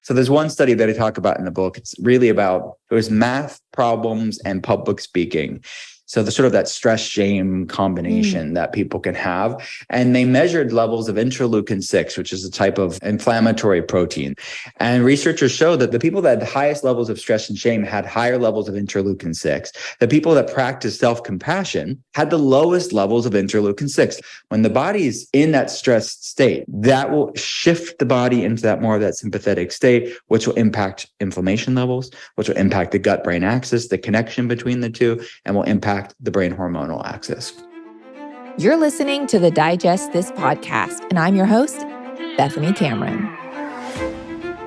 So there's one study that I talk about in the book. It's really about, it was math problems and public speaking. So the sort of that stress-shame combination that people can have. And they measured levels of interleukin-6, which is a type of inflammatory protein. And researchers show that the people that had the highest levels of stress and shame had higher levels of interleukin-6. The people that practiced self-compassion had the lowest levels of interleukin-6. When the body is in that stressed state, that will shift the body into that more of that sympathetic state, which will impact inflammation levels, which will impact the gut-brain axis, the connection between the two, and will impact the brain hormonal axis. You're listening to the Digest This podcast, and I'm your host, Bethany Cameron.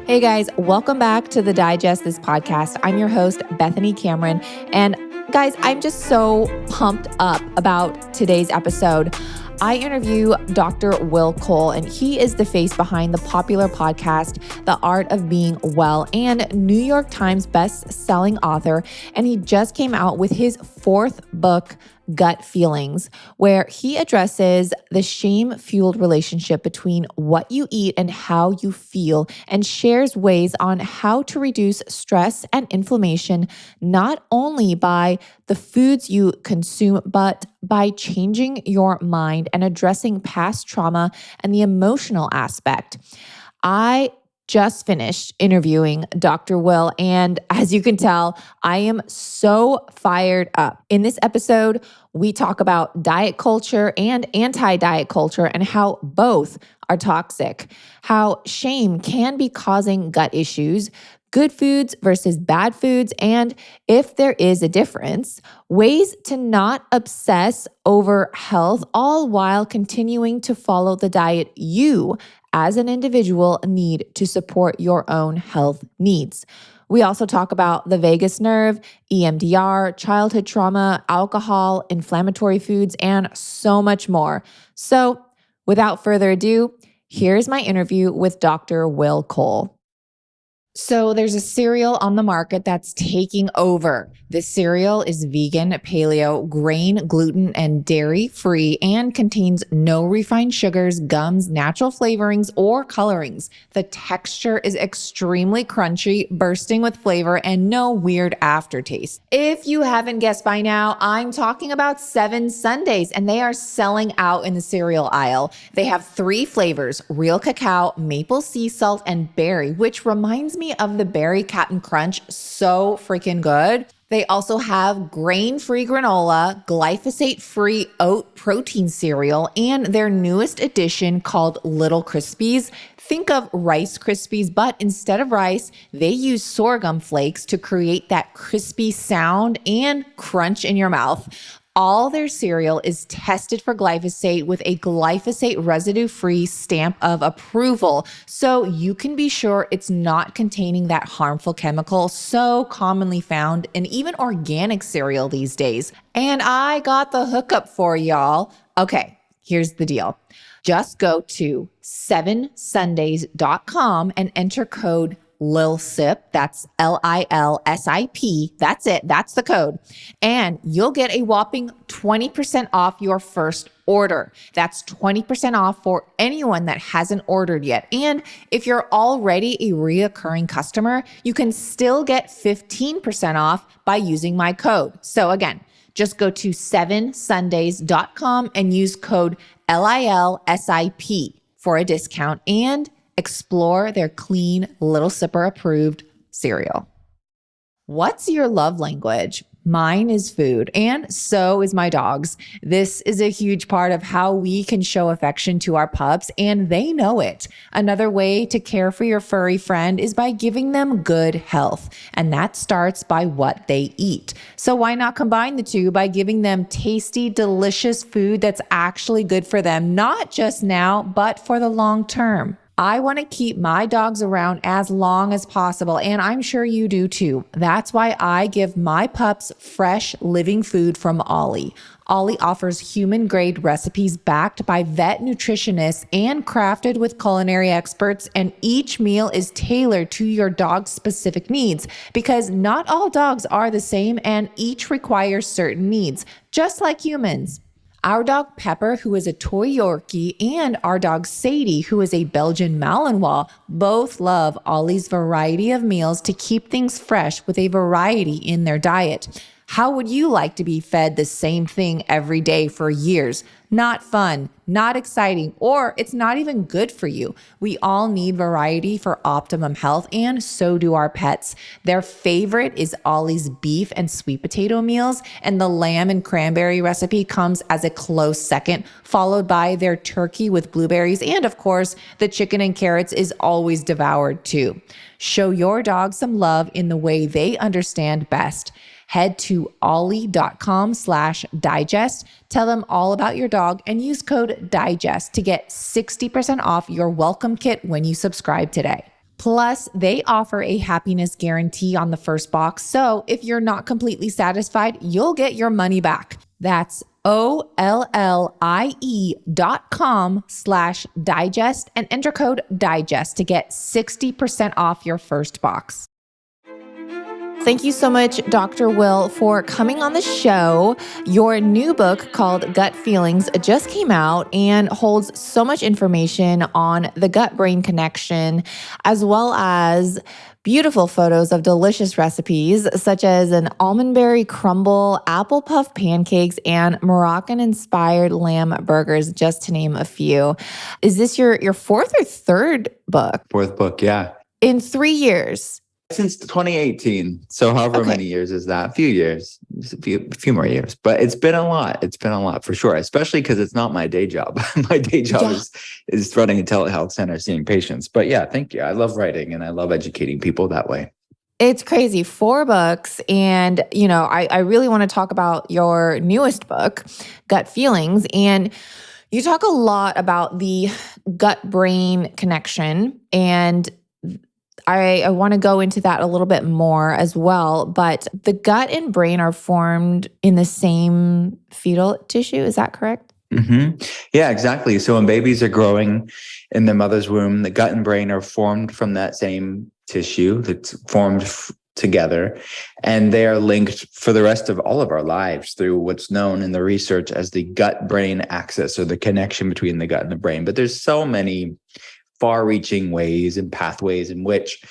Hey guys, welcome back to the Digest This podcast. I'm your host, Bethany Cameron. And guys, I'm just so pumped up about today's episode. I interview Dr. Will Cole, and he is the face behind the popular podcast, The Art of Being Well, and New York Times best-selling author. And he just came out with his 4th book, Gut Feelings, where he addresses the shame-fueled relationship between what you eat and how you feel, and shares ways on how to reduce stress and inflammation, not only by the foods you consume, but by changing your mind and addressing past trauma and the emotional aspect. I just finished interviewing Dr. Will, and as you can tell, I am so fired up. In this episode, we talk about diet culture and anti-diet culture and how both are toxic, how shame can be causing gut issues, good foods versus bad foods, and if there is a difference, ways to not obsess over health, all while continuing to follow the diet you as an individual need to support your own health needs. We also talk about the vagus nerve, EMDR, childhood trauma, alcohol, inflammatory foods, and so much more. So without further ado, here's my interview with Dr. Will Cole. So there's a cereal on the market that's taking over. This cereal is vegan, paleo, grain, gluten, and dairy-free, and contains no refined sugars, gums, natural flavorings, or colorings. The texture is extremely crunchy, bursting with flavor, and no weird aftertaste. If you haven't guessed by now, I'm talking about 7 Sundays, and they are selling out in the cereal aisle. They have 3 flavors: real cacao, maple sea salt, and berry, which reminds me of the berry Captain Crunch. So freaking good. They also have grain-free granola, glyphosate-free oat protein cereal, and their newest addition called Little Crispies. Think of Rice Krispies, but instead of rice, they use sorghum flakes to create that crispy sound and crunch in your mouth. All their cereal is tested for glyphosate with a glyphosate residue-free stamp of approval, so you can be sure it's not containing that harmful chemical so commonly found in even organic cereal these days. And I got the hookup for y'all. Okay, here's the deal. Just go to 7sundays.com and enter code LILSIP, that's LILSIP, that's it, that's the code, and you'll get a whopping 20% off your first order. That's 20% off for anyone that hasn't ordered yet. And if you're already a reoccurring customer, you can still get 15% off by using my code. So again, just go to 7sundays.com and use code LILSIP for a discount and explore their clean, Little Sipper approved cereal. What's your love language? Mine is food, and so is my dog's. This is a huge part of how we can show affection to our pups, and they know it. Another way to care for your furry friend is by giving them good health, and that starts by what they eat. So why not combine the two by giving them tasty, delicious food that's actually good for them, not just now, but for the long term? I want to keep my dogs around as long as possible, and I'm sure you do too. That's why I give my pups fresh, living food from Ollie. Ollie offers human-grade recipes backed by vet nutritionists and crafted with culinary experts, and each meal is tailored to your dog's specific needs because not all dogs are the same and each requires certain needs, just like humans. Our dog Pepper, who is a toy Yorkie, and our dog Sadie, who is a Belgian Malinois, both love Ollie's variety of meals to keep things fresh with a variety in their diet. How would you like to be fed the same thing every day for years? Not fun, not exciting, or it's not even good for you. We all need variety for optimum health, and so do our pets. Their favorite is Ollie's beef and sweet potato meals, and the lamb and cranberry recipe comes as a close second, followed by their turkey with blueberries, and of course, the chicken and carrots is always devoured too. Show your dog some love in the way they understand best. Head to ollie.com/digest. Tell them all about your dog and use code DIGEST to get 60% off your welcome kit when you subscribe today. Plus, they offer a happiness guarantee on the first box. So if you're not completely satisfied, you'll get your money back. That's OLLIE.com/digest and enter code DIGEST to get 60% off your first box. Thank you so much, Dr. Will, for coming on the show. Your new book called Gut Feelings just came out and holds so much information on the gut-brain connection, as well as beautiful photos of delicious recipes, such as an almondberry crumble, apple puff pancakes, and Moroccan-inspired lamb burgers, just to name a few. Is this your fourth or third book? Fourth book, yeah. In 3 years? Since 2018. So however many years is that? A few years, a few more years. But it's been a lot. It's been a lot for sure, especially because it's not my day job. My day job is running a telehealth center, seeing patients. But yeah, thank you. I love writing and I love educating people that way. It's crazy. 4 books. And, I really want to talk about your newest book, Gut Feelings. And you talk a lot about the gut-brain connection, and I want to go into that a little bit more as well, but the gut and brain are formed in the same fetal tissue. Is that correct? Mm-hmm. Yeah, exactly. So when babies are growing in their mother's womb, the gut and brain are formed from that same tissue that's formed together, and they are linked for the rest of all of our lives through what's known in the research as the gut-brain axis, or the connection between the gut and the brain. But there's so many far-reaching ways and pathways in which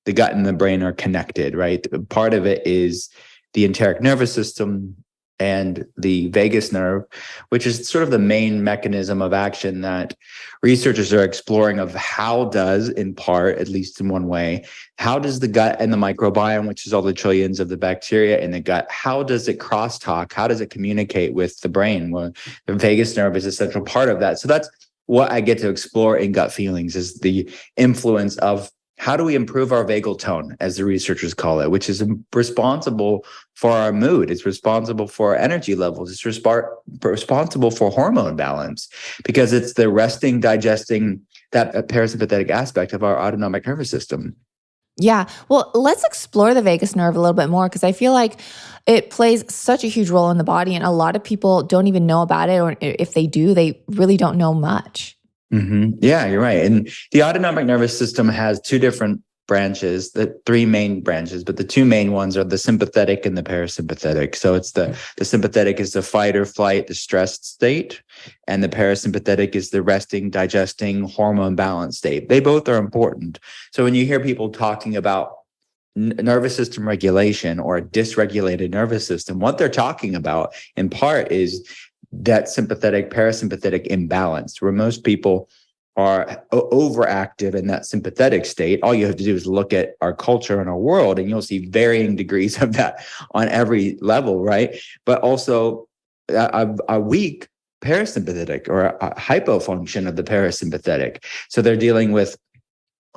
the gut and the brain are connected, right? Part of it is the enteric nervous system and the vagus nerve, which is sort of the main mechanism of action that researchers are exploring of how does, in part, at least in one way, how does the gut and the microbiome, which is all the trillions of the bacteria in the gut, how does it crosstalk? How does it communicate with the brain? Well, the vagus nerve is a central part of that. So that's what I get to explore in Gut Feelings, is the influence of how do we improve our vagal tone, as the researchers call it, which is responsible for our mood. It's responsible for our energy levels. It's responsible for hormone balance, because it's the resting, digesting, that parasympathetic aspect of our autonomic nervous system. Yeah. Well, let's explore the vagus nerve a little bit more, because I feel like it plays such a huge role in the body, and a lot of people don't even know about it, or if they do, they really don't know much. Mm-hmm. Yeah, you're right. And the autonomic nervous system has 2 different branches, the 3 main branches, but the 2 main ones are the sympathetic and the parasympathetic. So it's the sympathetic is the fight or flight, the stressed state, and the parasympathetic is the resting, digesting, hormone balance state. They both are important. So when you hear people talking about nervous system regulation or a dysregulated nervous system, what they're talking about in part is that sympathetic parasympathetic imbalance, where most people are overactive in that sympathetic state. All you have to do is look at our culture and our world, and you'll see varying degrees of that on every level, right? But also a weak parasympathetic, or a hypofunction of the parasympathetic. So they're dealing with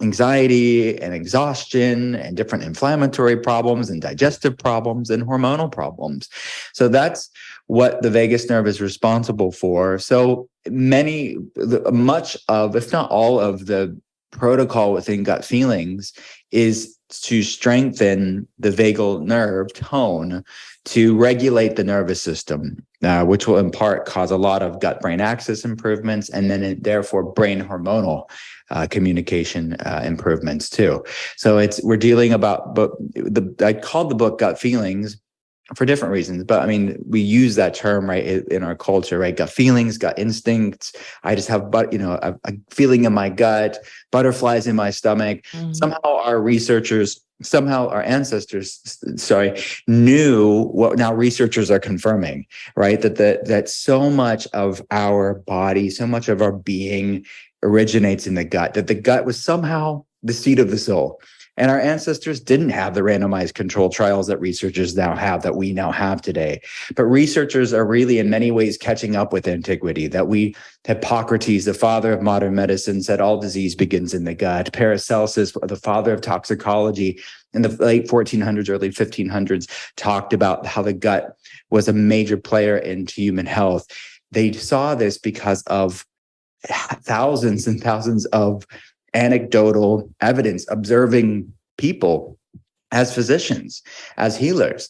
anxiety and exhaustion and different inflammatory problems and digestive problems and hormonal problems. So that's what the vagus nerve is responsible for. So much of, if not all of, the protocol within Gut Feelings is to strengthen the vagal nerve tone to regulate the nervous system, which will in part cause a lot of gut-brain axis improvements, and then therefore brain hormonal communication improvements too. So we're dealing about, but I called the book Gut Feelings for different reasons. But I mean, we use that term, right, in our culture, right? Gut feelings, gut instincts. I just have, a feeling in my gut, butterflies in my stomach. Somehow our ancestors, knew what now researchers are confirming, right? That so much of our body, so much of our being originates in the gut, that the gut was somehow the seat of the soul. And our ancestors didn't have the randomized control trials that researchers now have, that we now have today. But researchers are really in many ways catching up with antiquity, Hippocrates, the father of modern medicine, said all disease begins in the gut. Paracelsus, the father of toxicology in the late 1400s, early 1500s, talked about how the gut was a major player into human health. They saw this because of thousands and thousands of anecdotal evidence, observing people as physicians, as healers.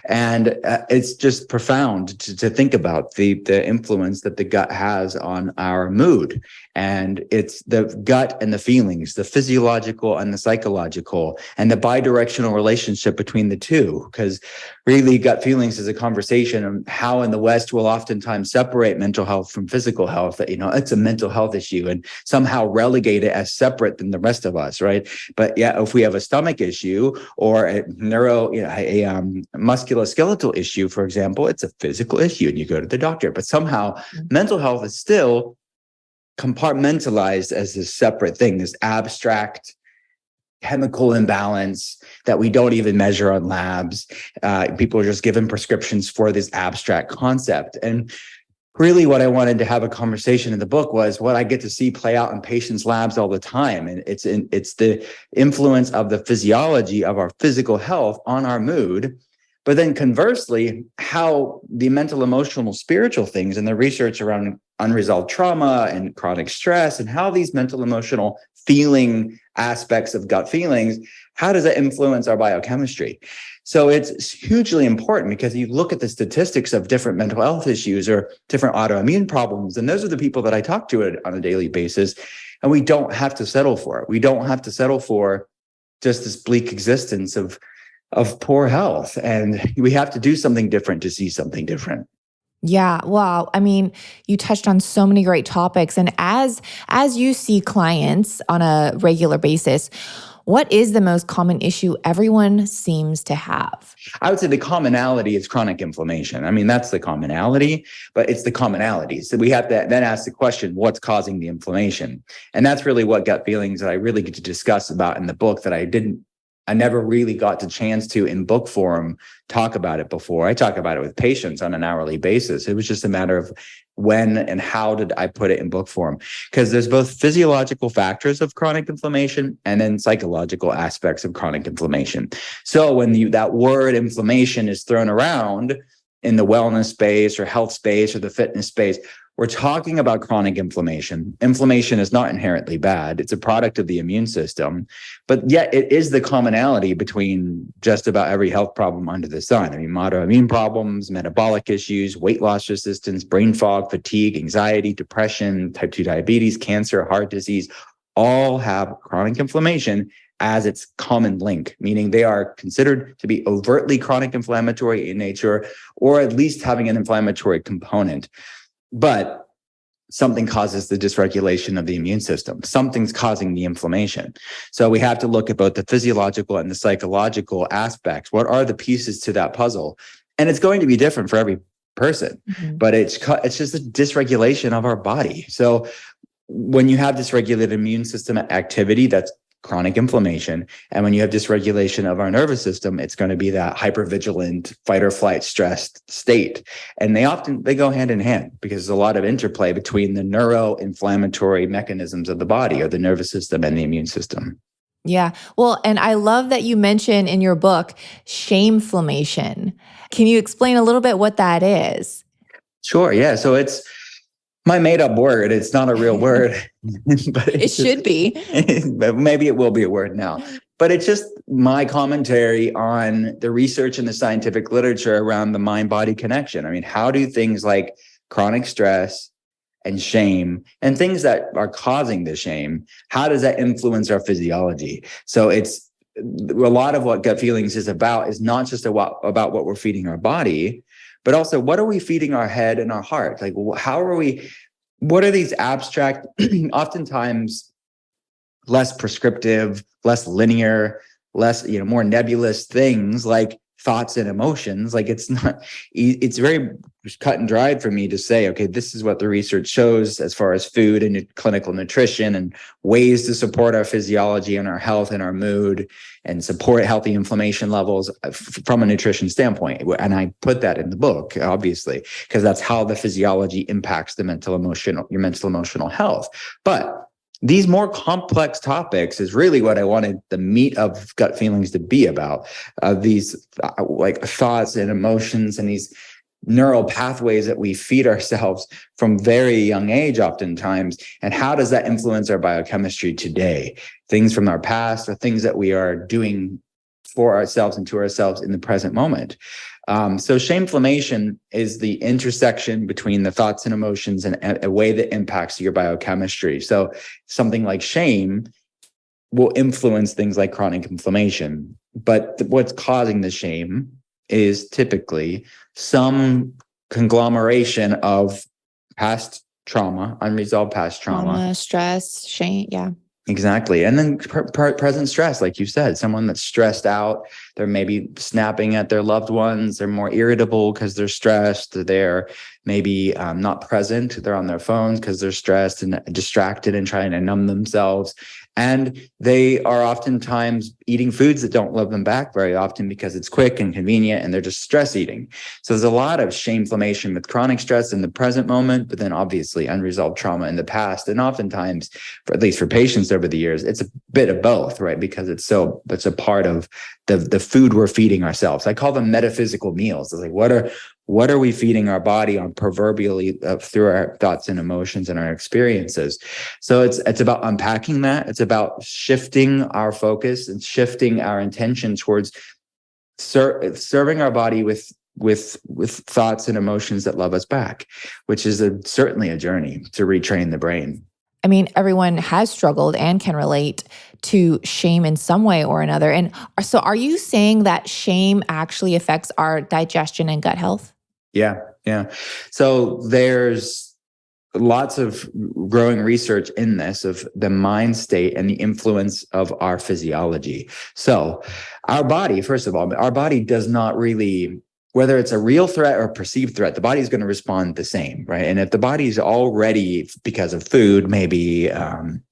And it's just profound to think about the influence that the gut has on our mood. And it's the gut and the feelings, the physiological and the psychological, and the bidirectional relationship between the two. Because really, gut feelings is a conversation on how in the West we'll oftentimes separate mental health from physical health. That, it's a mental health issue and somehow relegate it as separate than the rest of us, right? But yeah, if we have a stomach issue or a musculoskeletal issue, for example, it's a physical issue and you go to the doctor. But somehow mental health is still compartmentalized as this separate thing, this abstract chemical imbalance that we don't even measure on labs. People are just given prescriptions for this abstract concept. And really what I wanted to have a conversation in the book was what I get to see play out in patients' labs all the time. And it's the influence of the physiology of our physical health on our mood. But then conversely, how the mental, emotional, spiritual things and the research around unresolved trauma and chronic stress and how these mental, emotional feeling aspects of gut feelings, how does that influence our biochemistry? So it's hugely important because you look at the statistics of different mental health issues or different autoimmune problems, and those are the people that I talk to on a daily basis. And we don't have to settle for it. We don't have to settle for just this bleak existence of poor health. And we have to do something different to see something different. Yeah. Wow. I mean, you touched on so many great topics. And as you see clients on a regular basis, what is the most common issue everyone seems to have? I would say the commonality is chronic inflammation. I mean, that's the commonality, but it's the commonality. So we have to then ask the question, what's causing the inflammation? And that's really what gut feelings that I really get to discuss about in the book that I never really got the chance to in book form talk about it before. I talk about it with patients on an hourly basis. It was just a matter of when and how did I put it in book form? Because there's both physiological factors of chronic inflammation and then psychological aspects of chronic inflammation. So when that word inflammation is thrown around in the wellness space or health space or the fitness space, we're talking about chronic inflammation. Inflammation is not inherently bad. It's a product of the immune system, but yet it is the commonality between just about every health problem under the sun. I mean, autoimmune problems, metabolic issues, weight loss resistance, brain fog, fatigue, anxiety, depression, type 2 diabetes, cancer, heart disease, all have chronic inflammation as its common link, meaning they are considered to be overtly chronic inflammatory in nature, or at least having an inflammatory component. But something causes the dysregulation of the immune system. Something's causing the inflammation. So we have to look at both the physiological and the psychological aspects. What are the pieces to that puzzle? And it's going to be different for every person, but it's just a dysregulation of our body. So when you have dysregulated immune system activity, that's chronic inflammation. And when you have dysregulation of our nervous system, it's going to be that hypervigilant fight or flight stressed state. And they go hand in hand because there's a lot of interplay between the neuroinflammatory mechanisms of the body or the nervous system and the immune system. Yeah. Well, and I love that you mention in your book, shameflammation. Can you explain a little bit what that is? Sure. Yeah. So it's my made up word. It's not a real word, but it should be. But maybe it will be a word now. But it's just my commentary on the research and the scientific literature around the mind-body connection. I mean, how do things like chronic stress and shame and things that are causing the shame, how does that influence our physiology? So it's a lot of what gut feelings is about is not just about what we're feeding our body, but also what are we feeding our head and our heart? Like, how are we, what are these abstract, oftentimes less prescriptive, less linear, less, more nebulous things like thoughts and emotions? Like, it's very cut and dried for me to say, okay, this is what the research shows as far as food and clinical nutrition and ways to support our physiology and our health and our mood and support healthy inflammation levels from a nutrition standpoint. And I put that in the book, obviously, because that's how the physiology impacts your mental emotional health. But these more complex topics is really what I wanted the meat of gut feelings to be about. These like thoughts and emotions and these neural pathways that we feed ourselves from very young age oftentimes, and how does that influence our biochemistry today? Things from our past or things that we are doing for ourselves and to ourselves in the present moment. So shameflammation is the intersection between the thoughts and emotions and a way that impacts your biochemistry. So something like shame will influence things like chronic inflammation. But what's causing the shame is typically some conglomeration of past trauma, unresolved past trauma, stress, shame. Yeah. Exactly. And then present stress, like you said, someone that's stressed out, they're maybe snapping at their loved ones. They're more irritable because they're stressed. They're maybe not present. They're on their phones because they're stressed and distracted and trying to numb themselves. And they are oftentimes eating foods that don't love them back very often because it's quick and convenient and they're just stress eating. So there's a lot of shameflammation with chronic stress in the present moment, but then obviously unresolved trauma in the past. And oftentimes, at least for patients over the years, it's a bit of both, right? Because it's a part of the food we're feeding ourselves. I call them metaphysical meals. It's like, what are we feeding our body on proverbially through our thoughts and emotions and our experiences? So it's about unpacking that. It's about shifting our focus and shifting our intention towards serving our body with thoughts and emotions that love us back, which is certainly a journey to retrain the brain. I mean, everyone has struggled and can relate to shame in some way or another. And so are you saying that shame actually affects our digestion and gut health? Yeah. So there's lots of growing research in this of the mind state and the influence of our physiology. So our body, first of all, our body does not really, whether it's a real threat or perceived threat, the body is going to respond the same, right? And if the body is already, because of food, maybe, and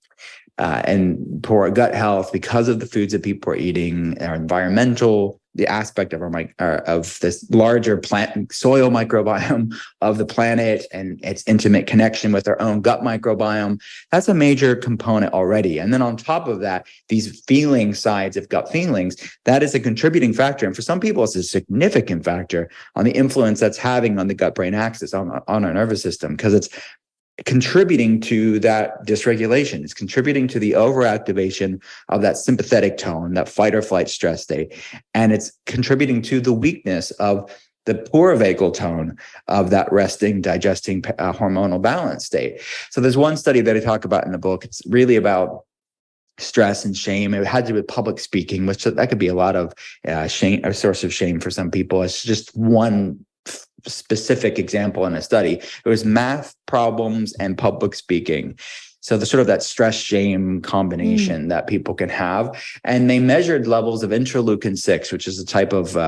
poor gut health, because of the foods that people are eating, our environmental, the aspect of of this larger plant soil microbiome of the planet and its intimate connection with our own gut microbiome, that's a major component already. And then on top of that, these feeling sides of gut feelings, that is a contributing factor. And for some people, it's a significant factor on the influence that's having on the gut-brain axis, on our nervous system, because it's contributing to that dysregulation. It's contributing to the overactivation of that sympathetic tone, that fight or flight stress state. And it's contributing to the weakness of the poor vagal tone of that resting, digesting hormonal balance state. So there's one study that I talk about in the book. It's really about stress and shame. It had to do with public speaking, which that could be a lot of shame, a source of shame for some people. It's just one specific example in a study. It was math problems and public speaking. So the sort of that stress shame combination that people can have. And they measured levels of interleukin 6, which is a type of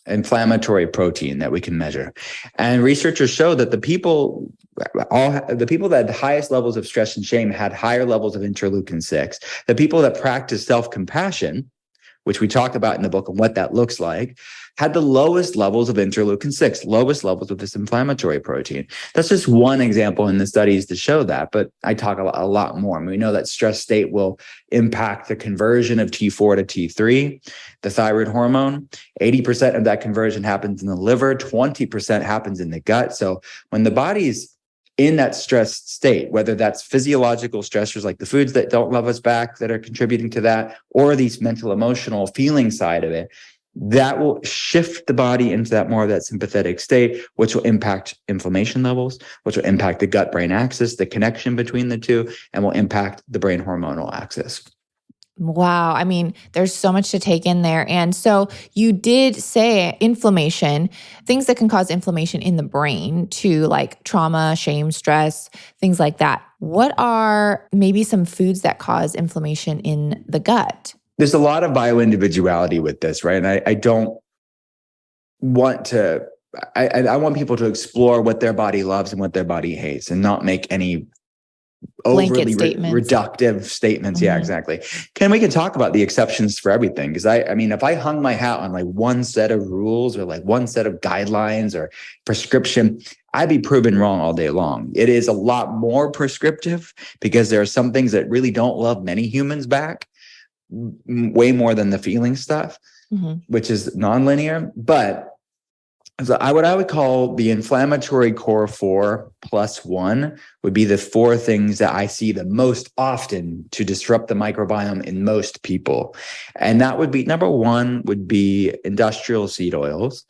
inflammatory protein that we can measure. And researchers show that the people that had the highest levels of stress and shame had higher levels of interleukin 6. The people that practice self-compassion, which we talk about in the book and what that looks like, had the lowest levels of interleukin 6, lowest levels of this inflammatory protein. That's just one example in the studies to show that, but I talk a lot more. I mean, we know that stress state will impact the conversion of T4 to T3, the thyroid hormone. 80% of that conversion happens in the liver, 20% happens in the gut. So when the body's in that stressed state, whether that's physiological stressors like the foods that don't love us back that are contributing to that, or these mental, emotional feeling side of it, that will shift the body into that more of that sympathetic state, which will impact inflammation levels, which will impact the gut-brain axis, the connection between the two, and will impact the brain hormonal axis. Wow. I mean, there's so much to take in there. And so you did say inflammation, things that can cause inflammation in the brain to like trauma, shame, stress, things like that. What are maybe some foods that cause inflammation in the gut? There's a lot of bioindividuality with this, right? And I don't want to, I want people to explore what their body loves and what their body hates and not make any overly reductive statements. Yeah, exactly. We can talk about the exceptions for everything. Because I mean, if I hung my hat on like one set of rules or like one set of guidelines or prescription, I'd be proven wrong all day long. It is a lot more prescriptive because there are some things that really don't love many humans back, way more than the feeling stuff, which is nonlinear. But so what I would call the inflammatory core 4 plus 1 would be the 4 things that I see the most often to disrupt the microbiome in most people. And that would be, number 1 would be industrial seed oils,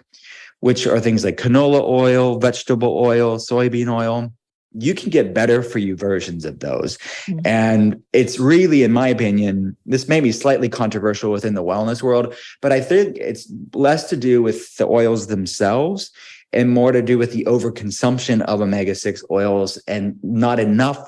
which are things like canola oil, vegetable oil, soybean oil. You can get better for you versions of those. And it's really, in my opinion, this may be slightly controversial within the wellness world, but I think it's less to do with the oils themselves and more to do with the overconsumption of omega-6 oils and not enough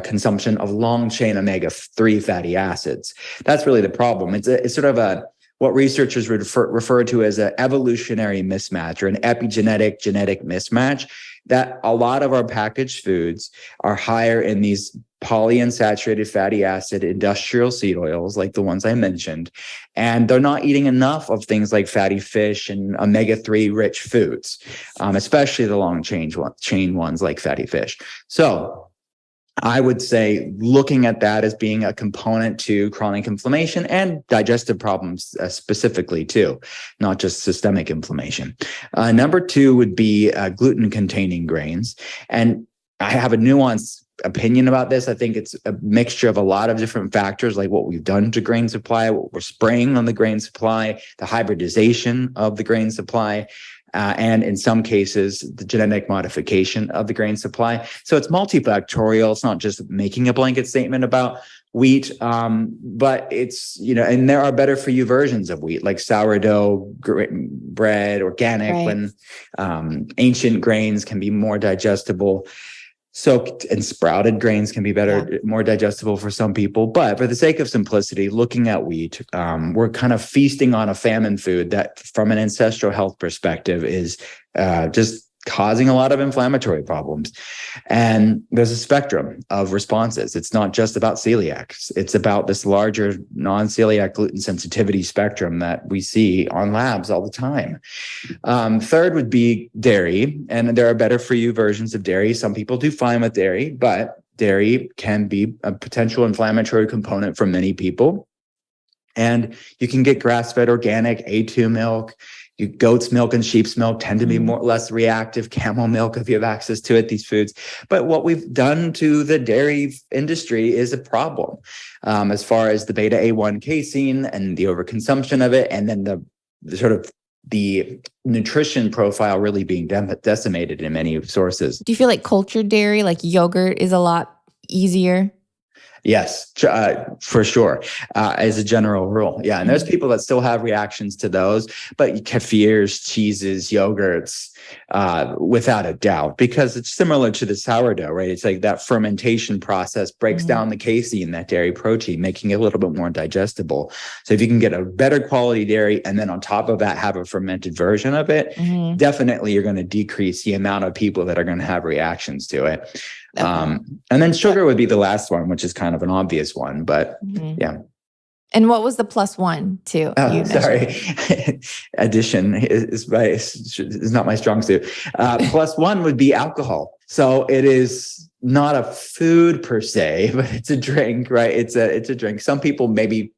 consumption of long-chain omega-3 fatty acids. That's really the problem. It's sort of what researchers refer to as an evolutionary mismatch or an epigenetic genetic mismatch, that a lot of our packaged foods are higher in these polyunsaturated fatty acid industrial seed oils, like the ones I mentioned, and they're not eating enough of things like fatty fish and omega-3 rich foods, especially the long chain ones like fatty fish. So I would say looking at that as being a component to chronic inflammation and digestive problems specifically too, not just systemic inflammation. Number 2 would be gluten-containing grains. And I have a nuanced opinion about this. I think it's a mixture of a lot of different factors, like what we've done to grain supply, what we're spraying on the grain supply, the hybridization of the grain supply, and in some cases, the genetic modification of the grain supply. So it's multifactorial. It's not just making a blanket statement about wheat, but it's, and there are better for you versions of wheat, like sourdough bread, organic, when ancient grains can be more digestible. Soaked and sprouted grains can be better, more digestible for some people. But for the sake of simplicity, looking at wheat, we're kind of feasting on a famine food that, from an ancestral health perspective, is just causing a lot of inflammatory problems. And there's a spectrum of responses. It's not just about celiacs. It's about this larger non-celiac gluten sensitivity spectrum that we see on labs all the time. Third would be dairy. And there are better for you versions of dairy. Some people do fine with dairy, but dairy can be a potential inflammatory component for many people. And you can get grass-fed organic A2 milk. Goat's milk and sheep's milk tend to be less reactive. Camel milk, if you have access to it, these foods. But what we've done to the dairy industry is a problem as far as the beta A1 casein and the overconsumption of it, and then the sort of the nutrition profile really being decimated in many sources. Do you feel like cultured dairy, like yogurt, is a lot easier? Yes, for sure, as a general rule. Yeah, and there's people that still have reactions to those, but kefirs, cheeses, yogurts, without a doubt, because it's similar to the sourdough, right? It's like that fermentation process breaks down the casein, that dairy protein, making it a little bit more digestible. So if you can get a better quality dairy and then on top of that have a fermented version of it, definitely you're going to decrease the amount of people that are going to have reactions to it. And then sugar would be the last one, which is kind of an obvious one, but yeah. And what was the plus 1 too? Sorry. Addition is not my strong suit. Plus 1 would be alcohol. So it is not a food per se, but it's a drink, right? It's a drink. Some people maybe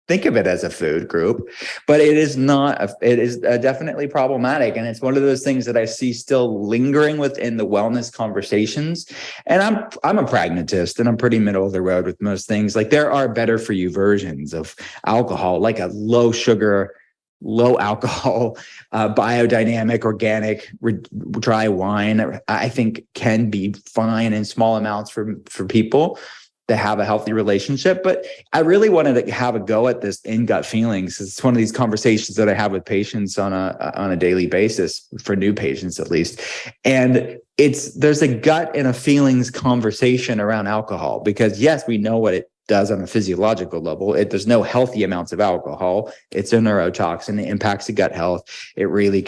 think of it as a food group, but it is not. It is definitely problematic, and it's one of those things that I see still lingering within the wellness conversations. And I'm a pragmatist, and I'm pretty middle of the road with most things. Like, there are better for you versions of alcohol, like a low sugar, low alcohol, biodynamic, organic, dry wine. I think can be fine in small amounts for people. to have a healthy relationship. But I really wanted to have a go at this in gut feelings. It's one of these conversations that I have with patients on a daily basis, for new patients at least. And there's a gut and a feelings conversation around alcohol, because yes, we know what it does on a physiological level. There's no healthy amounts of alcohol. It's a neurotoxin. It impacts the gut health. It really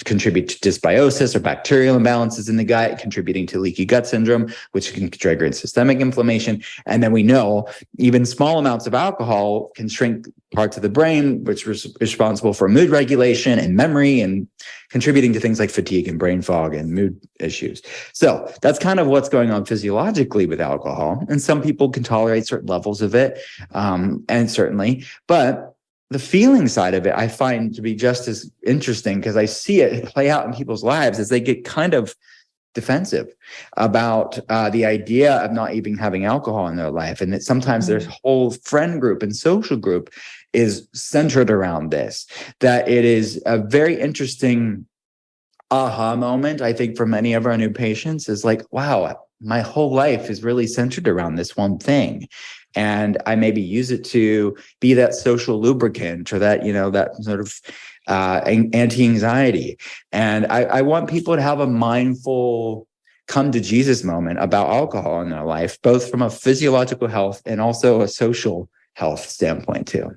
contribute to dysbiosis or bacterial imbalances in the gut, contributing to leaky gut syndrome, which can trigger systemic inflammation. And then we know even small amounts of alcohol can shrink parts of the brain, which is responsible for mood regulation and memory, and contributing to things like fatigue and brain fog and mood issues. So that's kind of what's going on physiologically with alcohol. And some people can tolerate certain levels of it, and certainly, but the feeling side of it, I find to be just as interesting, because I see it play out in people's lives as they get kind of defensive about the idea of not even having alcohol in their life. And that sometimes their whole friend group and social group is centered around this, that it is a very interesting aha moment, I think, for many of our new patients, is like, wow, my whole life is really centered around this one thing. And I maybe use it to be that social lubricant, or that, that sort of anti-anxiety. And I want people to have a mindful come to Jesus moment about alcohol in their life, both from a physiological health and also a social health standpoint too.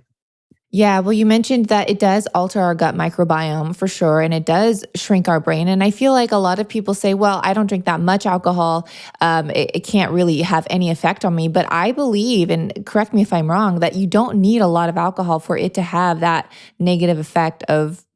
Yeah, well, you mentioned that it does alter our gut microbiome for sure, and it does shrink our brain. And I feel like a lot of people say, well, I don't drink that much alcohol. It can't really have any effect on me. But I believe, and correct me if I'm wrong, that you don't need a lot of alcohol for it to have that negative effect of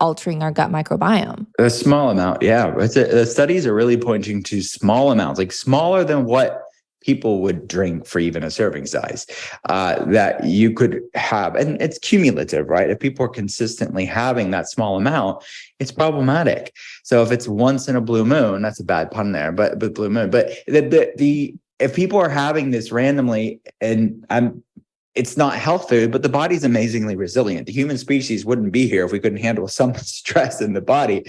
altering our gut microbiome. A small amount, yeah. The studies are really pointing to small amounts, like smaller than what people would drink for even a serving size, that you could have. And it's cumulative, right? If people are consistently having that small amount, it's problematic. So if it's once in a blue moon, that's a bad pun there, but blue moon. But if people are having this randomly, and it's not health food, but the body's amazingly resilient. The human species wouldn't be here if we couldn't handle some stress in the body.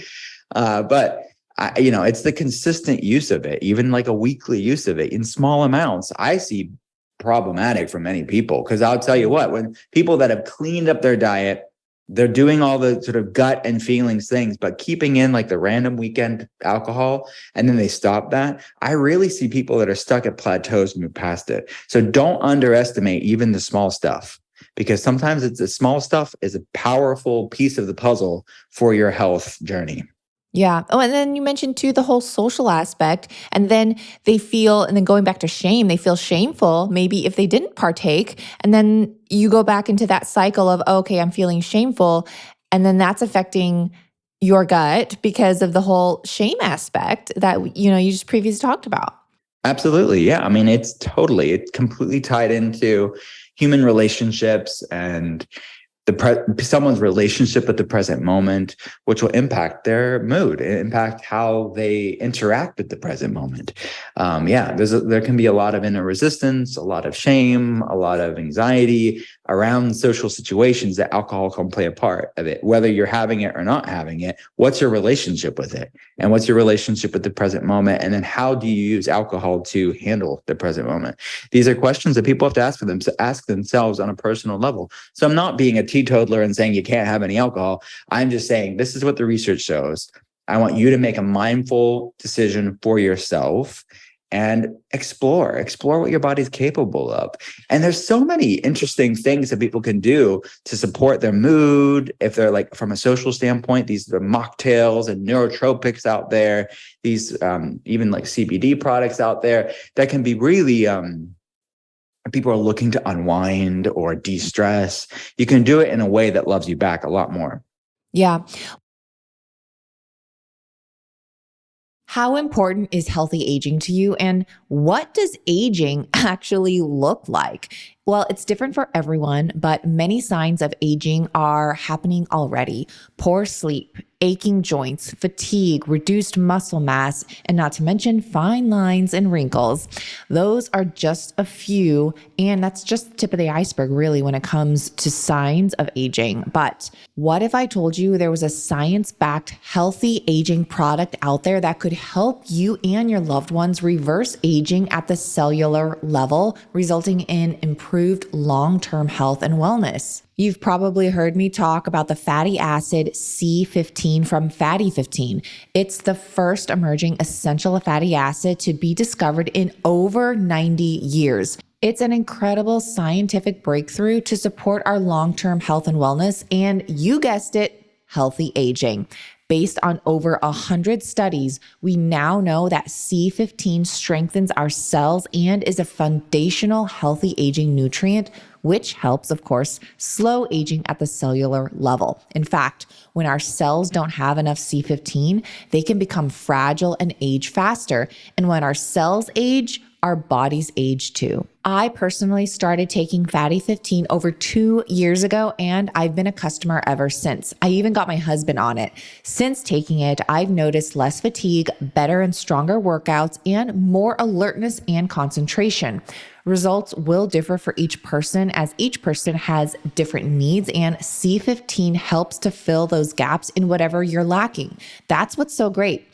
It's the consistent use of it, even like a weekly use of it in small amounts, I see problematic for many people. Because I'll tell you what, when people that have cleaned up their diet, they're doing all the sort of gut and feelings things, but keeping in like the random weekend alcohol, and then they stop that, I really see people that are stuck at plateaus move past it. So don't underestimate even the small stuff, because sometimes it's the small stuff is a powerful piece of the puzzle for your health journey. Yeah. Oh, and then you mentioned too the whole social aspect, and then and then going back to shame, they feel shameful maybe if they didn't partake. And then you go back into that cycle of, okay, I'm feeling shameful. And then that's affecting your gut because of the whole shame aspect that, you just previously talked about. Absolutely. Yeah. I mean, it's completely tied into human relationships and someone's relationship with the present moment, which will impact their mood, impact how they interact with the present moment. There can be a lot of inner resistance, a lot of shame, a lot of anxiety around social situations that alcohol can play a part of it. Whether you're having it or not having it, what's your relationship with it? And what's your relationship with the present moment? And then how do you use alcohol to handle the present moment? These are questions that people have to ask themselves on a personal level. So I'm not being a teetotaler and saying you can't have any alcohol. I'm just saying this is what the research shows. I want you to make a mindful decision for yourself and explore what your body's capable of. And there's so many interesting things that people can do to support their mood. If they're like from a social standpoint, these are mocktails and neurotropics out there, these even like CBD products out there that can be really people are looking to unwind or de-stress. You can do it in a way that loves you back a lot more. Yeah. How important is healthy aging to you, and what does aging actually look like? Well, it's different for everyone, but many signs of aging are happening already. Poor sleep, aching joints, fatigue, reduced muscle mass, and not to mention fine lines and wrinkles. Those are just a few, and that's just the tip of the iceberg, really, when it comes to signs of aging. But what if I told you there was a science-backed healthy aging product out there that could help you and your loved ones reverse aging at the cellular level, resulting in improved long-term health and wellness? You've probably heard me talk about the fatty acid C15 from Fatty 15. It's the first emerging essential fatty acid to be discovered in over 90 years. It's an incredible scientific breakthrough to support our long-term health and wellness, and you guessed it, healthy aging. Based on over 100 studies, we now know that C15 strengthens our cells and is a foundational healthy aging nutrient, which helps, of course, slow aging at the cellular level. In fact, when our cells don't have enough C15, they can become fragile and age faster. And when our cells age, our bodies age too. I personally started taking Fatty 15 over 2 years ago, and I've been a customer ever since. I even got my husband on it. Since taking it, I've noticed less fatigue, better and stronger workouts, and more alertness and concentration. Results will differ for each person as each person has different needs, and C15 helps to fill those gaps in whatever you're lacking. That's what's so great.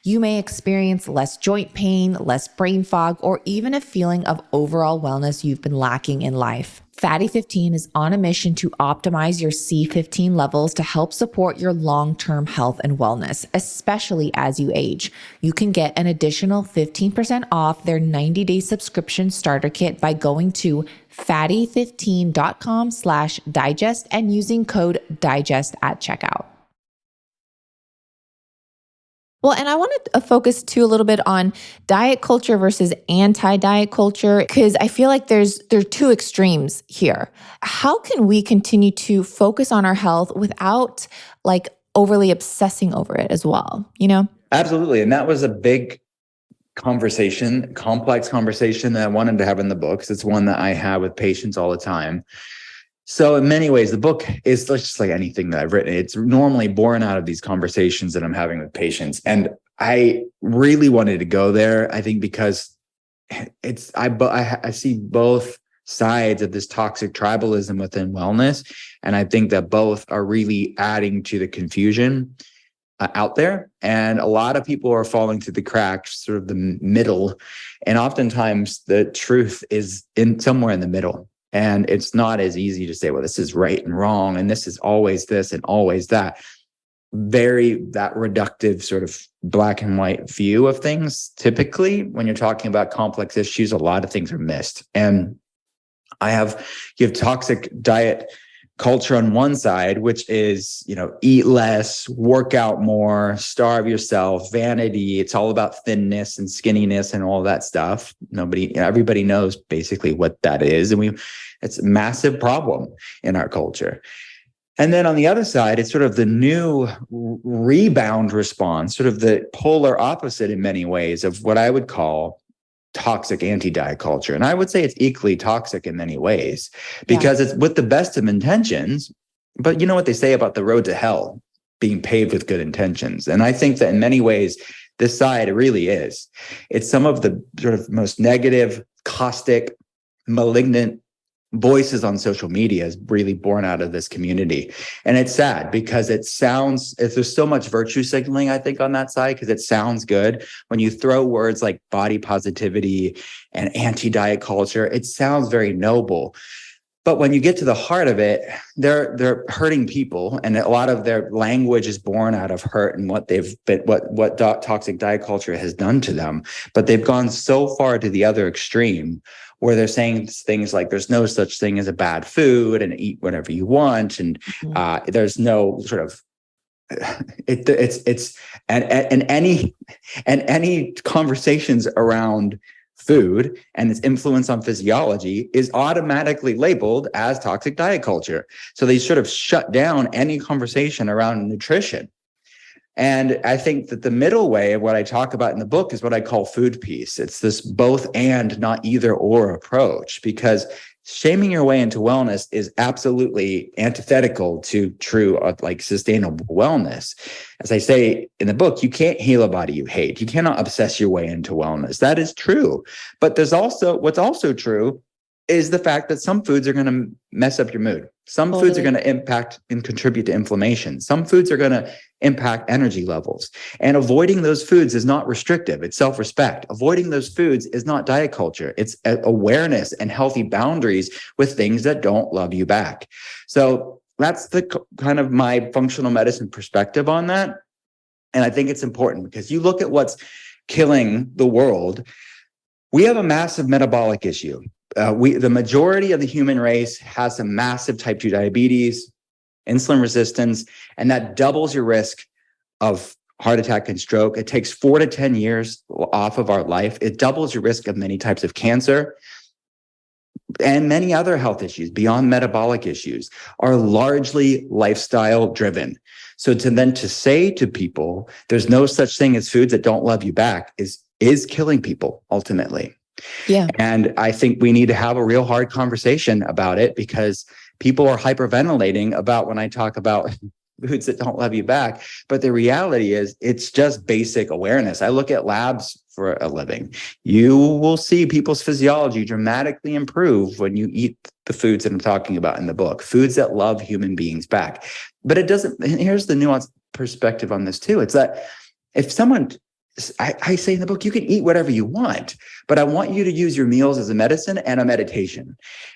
You may experience less joint pain, less brain fog, or even a feeling of overall wellness you've been lacking in life. Fatty 15 is on a mission to optimize your C15 levels to help support your long-term health and wellness, especially as you age. You can get an additional 15% off their 90-day subscription starter kit by going to fatty15.com/digest and using code DIGEST at checkout. Well, and I want to focus too a little bit on diet culture versus anti-diet culture, because I feel like there are two extremes here. How can we continue to focus on our health without like overly obsessing over it as well, you know? Absolutely. And that was a big conversation, complex conversation that I wanted to have in the books. It's one that I have with patients all the time. So in many ways, the book is just like anything that I've written. It's normally born out of these conversations that I'm having with patients. And I really wanted to go there, I think, because I see both sides of this toxic tribalism within wellness. And I think that both are really adding to the confusion out there. And a lot of people are falling through the cracks, sort of the middle. And oftentimes the truth is in somewhere in the middle. And it's not as easy to say, well, this is right and wrong, and this is always this and always that. That reductive sort of black and white view of things. Typically, when you're talking about complex issues, a lot of things are missed. And you have toxic diet culture on one side, which is, eat less, work out more, starve yourself, vanity. It's all about thinness and skinniness and all that stuff. Everybody knows basically what that is. And it's a massive problem in our culture. And then on the other side, it's sort of the new rebound response, sort of the polar opposite in many ways of what I would call toxic anti-diet culture. And I would say it's equally toxic in many ways because it's with the best of intentions. But you know what they say about the road to hell being paved with good intentions. And I think that in many ways, this side really is. It's some of the sort of most negative, caustic, malignant voices on social media is really born out of this community. And it's sad because there's so much virtue signaling, I think, on that side, because it sounds good. When you throw words like body positivity and anti-diet culture, it sounds very noble. But when you get to the heart of it, they're hurting people, and a lot of their language is born out of hurt and what toxic diet culture has done to them. But they've gone so far to the other extreme, where they're saying things like there's no such thing as a bad food and eat whatever you want, and there's no sort of any conversations around food and its influence on physiology is automatically labeled as toxic diet culture. So they sort of shut down any conversation around nutrition. And I think that the middle way of what I talk about in the book is what I call food peace. It's this both and, not either or approach, because shaming your way into wellness is absolutely antithetical to true, like sustainable wellness. As I say in the book, you can't heal a body you hate. You cannot obsess your way into wellness. That is true. But what's also true is the fact that some foods are going to mess up your mood. Some foods are going to impact and contribute to inflammation. Some foods are going to impact energy levels. And avoiding those foods is not restrictive. It's self-respect. Avoiding those foods is not diet culture. It's awareness and healthy boundaries with things that don't love you back. So that's the kind of my functional medicine perspective on that. And I think it's important because you look at what's killing the world. We have a massive metabolic issue. The majority of the human race has some massive type 2 diabetes, insulin resistance, and that doubles your risk of heart attack and stroke. It takes 4 to 10 years off of our life. It doubles your risk of many types of cancer. And many other health issues beyond metabolic issues are largely lifestyle driven. So to say to people, there's no such thing as foods that don't love you back is killing people ultimately. Yeah. And I think we need to have a real hard conversation about it because people are hyperventilating about when I talk about foods that don't love you back. But the reality is it's just basic awareness. I look at labs for a living. You will see people's physiology dramatically improve when you eat the foods that I'm talking about in the book, foods that love human beings back. But it doesn't, and here's the nuanced perspective on this too. It's that if someone, I say in the book, you can eat whatever you want, but I want you to use your meals as a medicine and a meditation.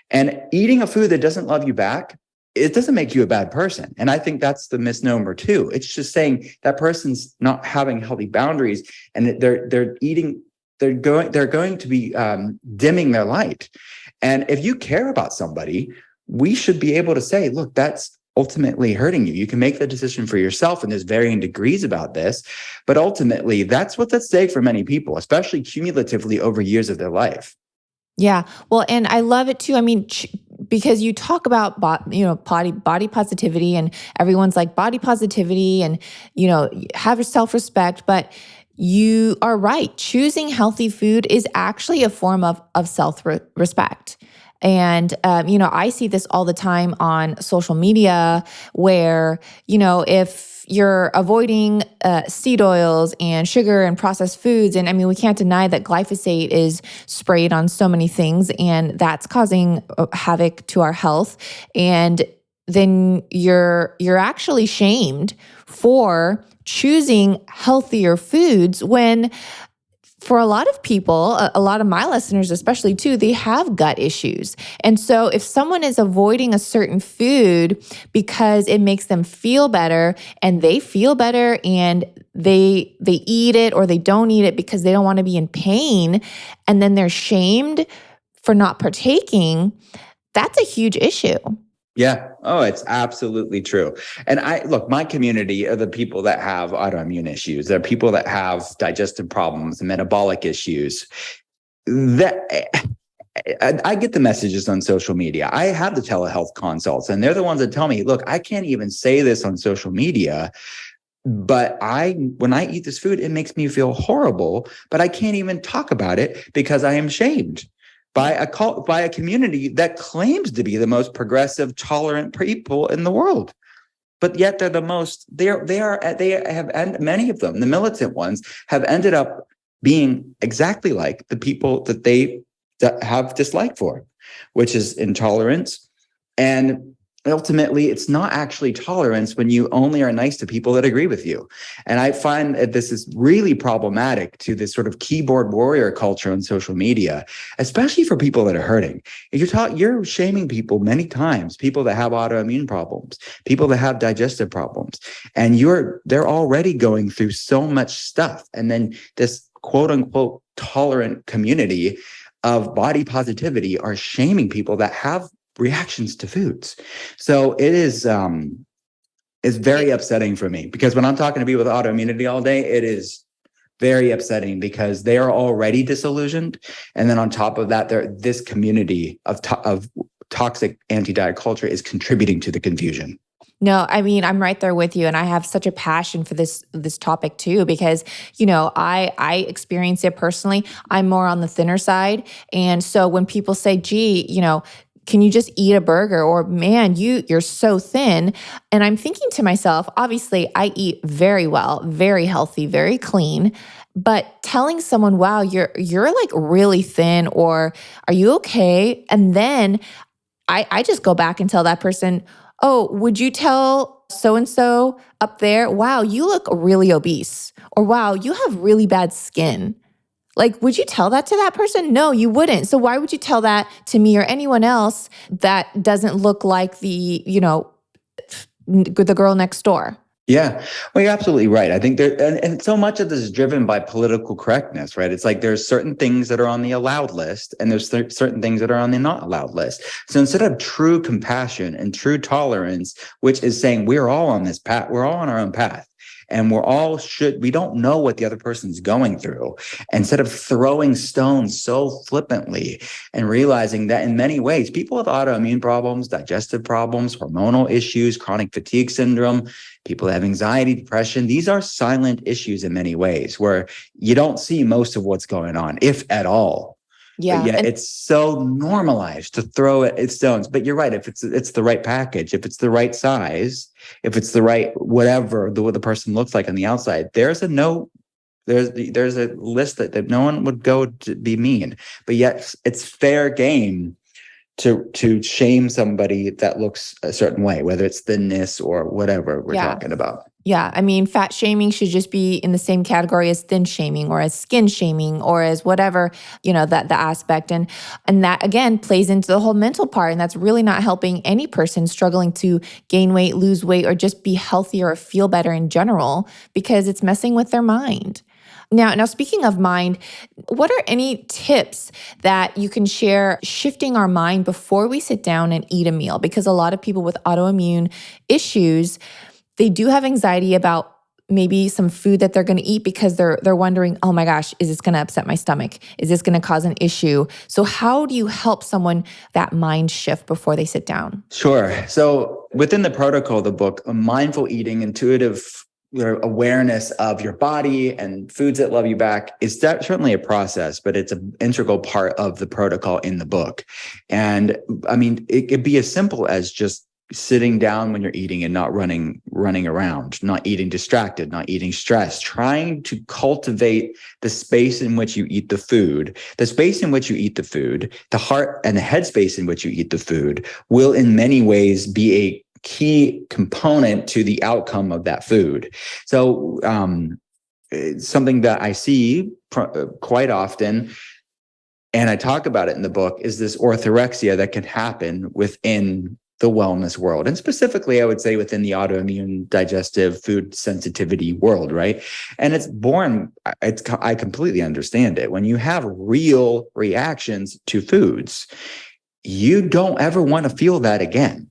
And eating a food that doesn't love you back, it doesn't make you a bad person. And I think that's the misnomer too. It's just saying that person's not having healthy boundaries and they're going to be dimming their light. And if you care about somebody, we should be able to say, look, that's ultimately hurting you. You can make the decision for yourself, and there's varying degrees about this, but ultimately that's what's at stake for many people, especially cumulatively over years of their life. Yeah. Well, and I love it too. I mean, because you talk about, body positivity, and everyone's like body positivity and, have self-respect, but you are right. Choosing healthy food is actually a form of self-respect. And, I see this all the time on social media where, if you're avoiding seed oils and sugar and processed foods, and I mean, we can't deny that glyphosate is sprayed on so many things, and that's causing havoc to our health. And then you're actually shamed for choosing healthier foods when, for a lot of people, a lot of my listeners especially too, they have gut issues. And so if someone is avoiding a certain food because it makes them feel better and they feel better and they eat it or they don't eat it because they don't want to be in pain, and then they're shamed for not partaking, that's a huge issue. Yeah. Oh, it's absolutely true. And my community are the people that have autoimmune issues. They're people that have digestive problems, metabolic issues. I get the messages on social media. I have the telehealth consults, and they're the ones that tell me, look, I can't even say this on social media, but when I eat this food, it makes me feel horrible, but I can't even talk about it because I am shamed by a community that claims to be the most progressive, tolerant people in the world. But yet they're the most, and many of them, the militant ones, have ended up being exactly like the people that they have dislike for, which is intolerance. And ultimately, it's not actually tolerance when you only are nice to people that agree with you. And I find that this is really problematic to this sort of keyboard warrior culture on social media, especially for people that are hurting. If you're shaming people many times, people that have autoimmune problems, people that have digestive problems, and they're already going through so much stuff. And then this quote unquote tolerant community of body positivity are shaming people that have reactions to foods. So it is it's very upsetting for me, because when I'm talking to people with autoimmunity all day, it is very upsetting because they are already disillusioned. And then on top of that, this community of toxic anti-diet culture is contributing to the confusion. No, I mean, I'm right there with you. And I have such a passion for this topic too, because, I experience it personally. I'm more on the thinner side. And so when people say, gee, can you just eat a burger? Or man, you're so thin. And I'm thinking to myself, obviously I eat very well, very healthy, very clean. But telling someone, wow, you're like really thin, or are you okay? And then I just go back and tell that person, oh, would you tell so-and-so up there, wow, you look really obese, or wow, you have really bad skin. Like, would you tell that to that person? No, you wouldn't. So why would you tell that to me or anyone else that doesn't look like the girl next door? Yeah, well, you're absolutely right. I think and so much of this is driven by political correctness, right? It's like there's certain things that are on the allowed list and there's certain things that are on the not allowed list. So instead of true compassion and true tolerance, which is saying we're all on this path, we're all on our own path. And we don't know what the other person's going through. Instead of throwing stones so flippantly and realizing that in many ways, people with autoimmune problems, digestive problems, hormonal issues, chronic fatigue syndrome, people that have anxiety, depression, these are silent issues in many ways where you don't see most of what's going on, if at all. Yeah. But yet it's so normalized to throw it stones. But you're right. If it's the right package, if it's the right size, if it's the right whatever what the person looks like on the outside, there's a list that no one would go to be mean. But yet it's fair game to shame somebody that looks a certain way, whether it's thinness or whatever we're talking about. Yeah. I mean, fat shaming should just be in the same category as thin shaming or as skin shaming or as whatever, that the aspect. And that again plays into the whole mental part. And that's really not helping any person struggling to gain weight, lose weight, or just be healthier or feel better in general, because it's messing with their mind. Now, speaking of mind, what are any tips that you can share shifting our mind before we sit down and eat a meal? Because a lot of people with autoimmune issues, they do have anxiety about maybe some food that they're going to eat because they're wondering, oh my gosh, is this going to upset my stomach? Is this going to cause an issue? So how do you help someone that mind shift before they sit down? Sure. So within the protocol of the book, mindful eating, intuitive awareness of your body and foods that love you back is certainly a process, but it's an integral part of the protocol in the book. And I mean, it could be as simple as just sitting down when you're eating and not running around, not eating distracted, not eating stressed, trying to cultivate the space in which you eat the food. The space in which you eat the food, the heart and the head space in which you eat the food will in many ways be a key component to the outcome of that food. So something that I see quite often, and I talk about it in the book, is this orthorexia that can happen within the wellness world. And specifically, I would say within the autoimmune digestive food sensitivity world, right? And I completely understand it. When you have real reactions to foods, you don't ever want to feel that again.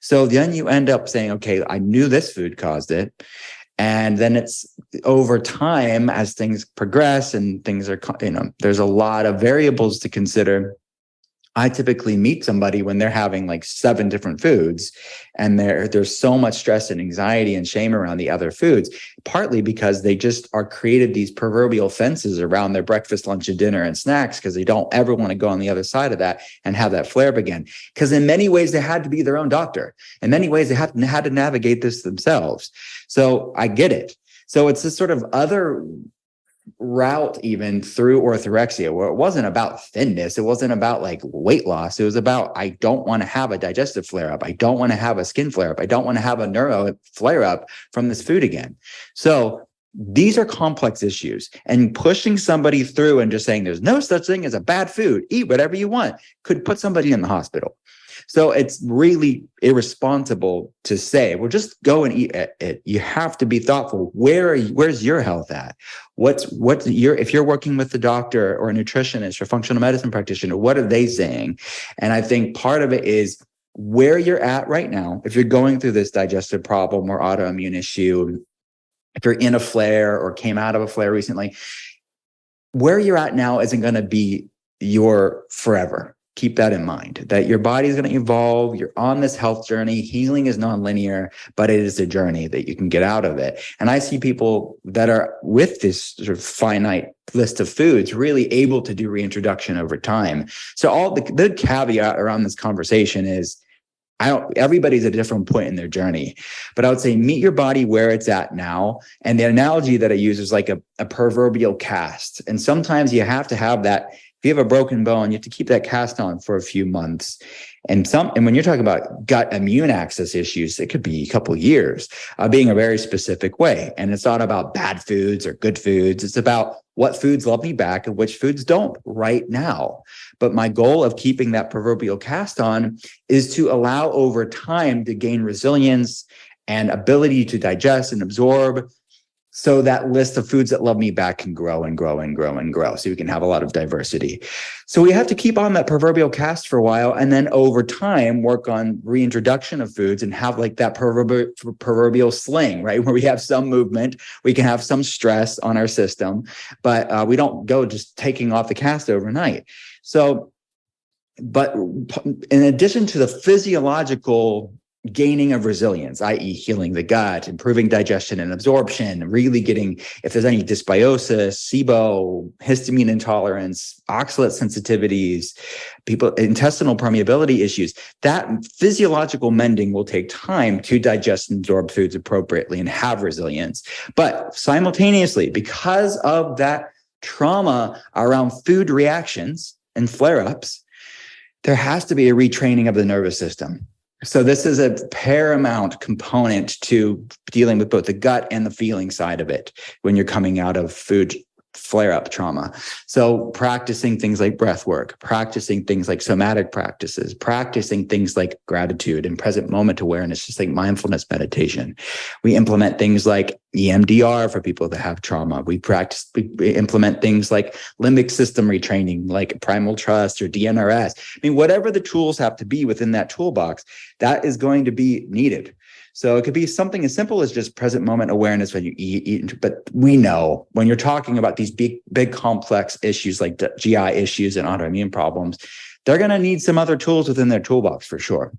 So then you end up saying, okay, I knew this food caused it. And then it's over time as things progress and things are, there's a lot of variables to consider. I typically meet somebody when they're having like 7 different foods and there's so much stress and anxiety and shame around the other foods, partly because they just are created these proverbial fences around their breakfast, lunch, and dinner and snacks because they don't ever want to go on the other side of that and have that flare up again. Because in many ways, they had to be their own doctor. In many ways, they had to navigate this themselves. So I get it. So it's this sort of other route even through orthorexia where it wasn't about thinness. It wasn't about like weight loss. It was about, I don't want to have a digestive flare up. I don't want to have a skin flare up. I don't want to have a neuro flare up from this food again. So these are complex issues, and pushing somebody through and just saying there's no such thing as a bad food, eat whatever you want, could put somebody in the hospital. So it's really irresponsible to say, well, just go and eat it. You have to be thoughtful. Where's your health at? If you're working with a doctor or a nutritionist or functional medicine practitioner, what are they saying? And I think part of it is where you're at right now. If you're going through this digestive problem or autoimmune issue, if you're in a flare or came out of a flare recently, where you're at now isn't going to be your forever. keep that in mind, that your body is going to evolve. You're on this health journey. Healing is nonlinear, but it is a journey that you can get out of it. And I see people that are with this sort of finite list of foods really able to do reintroduction over time. So all the caveat around this conversation is, everybody's at a different point in their journey, but I would say meet your body where it's at now. And the analogy that I use is like a proverbial cast. And sometimes you have to have that. If you have a broken bone, you have to keep that cast on for a few months. And when you're talking about gut immune access issues, it could be a couple of years, being a very specific way. And it's not about bad foods or good foods. It's about what foods love me back and which foods don't right now. But my goal of keeping that proverbial cast on is to allow over time to gain resilience and ability to digest and absorb, so that list of foods that love me back can grow and grow and grow and grow. So we can have a lot of diversity. So we have to keep on that proverbial cast for a while, and then over time work on reintroduction of foods and have like that proverbial sling, right? Where we have some movement, we can have some stress on our system, but we don't go just taking off the cast overnight. So, but in addition to the physiological gaining of resilience, i.e. healing the gut, improving digestion and absorption, really getting, if there's any dysbiosis, SIBO, histamine intolerance, oxalate sensitivities, intestinal permeability issues, that physiological mending will take time to digest and absorb foods appropriately and have resilience. But simultaneously, because of that trauma around food reactions and flare-ups, there has to be a retraining of the nervous system. So this is a paramount component to dealing with both the gut and the feeling side of it when you're coming out of food flare-up trauma. So practicing things like breath work, practicing things like somatic practices, practicing things like gratitude and present moment awareness, just like mindfulness meditation. We implement things like EMDR for people that have trauma. We implement things like limbic system retraining, like primal trust or DNRS. I mean, whatever the tools have to be within that toolbox, that is going to be needed. So it could be something as simple as just present moment awareness when you eat. But we know when you're talking about these big complex issues like GI issues and autoimmune problems, they're going to need some other tools within their toolbox for sure.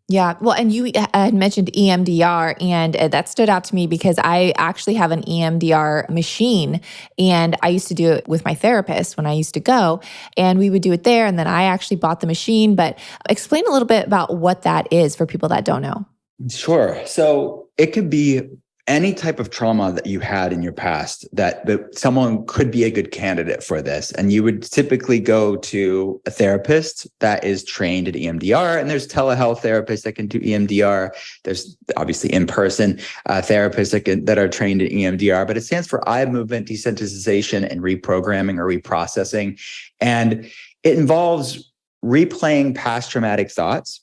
Yeah. Well, and you had mentioned EMDR, and that stood out to me because I actually have an EMDR machine, and I used to do it with my therapist when I used to go, and we would do it there. And then I actually bought the machine. But explain a little bit about what that is for people that don't know. Sure. So it could be any type of trauma that you had in your past that someone could be a good candidate for this. And you would typically go to a therapist that is trained at EMDR, and there's telehealth therapists that can do EMDR. There's obviously in-person therapists that are trained at EMDR, but it stands for eye movement desensitization and reprogramming or reprocessing. And it involves replaying past traumatic thoughts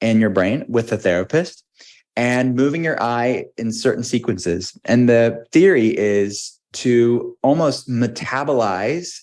in your brain with a therapist and moving your eye in certain sequences. And the theory is to almost metabolize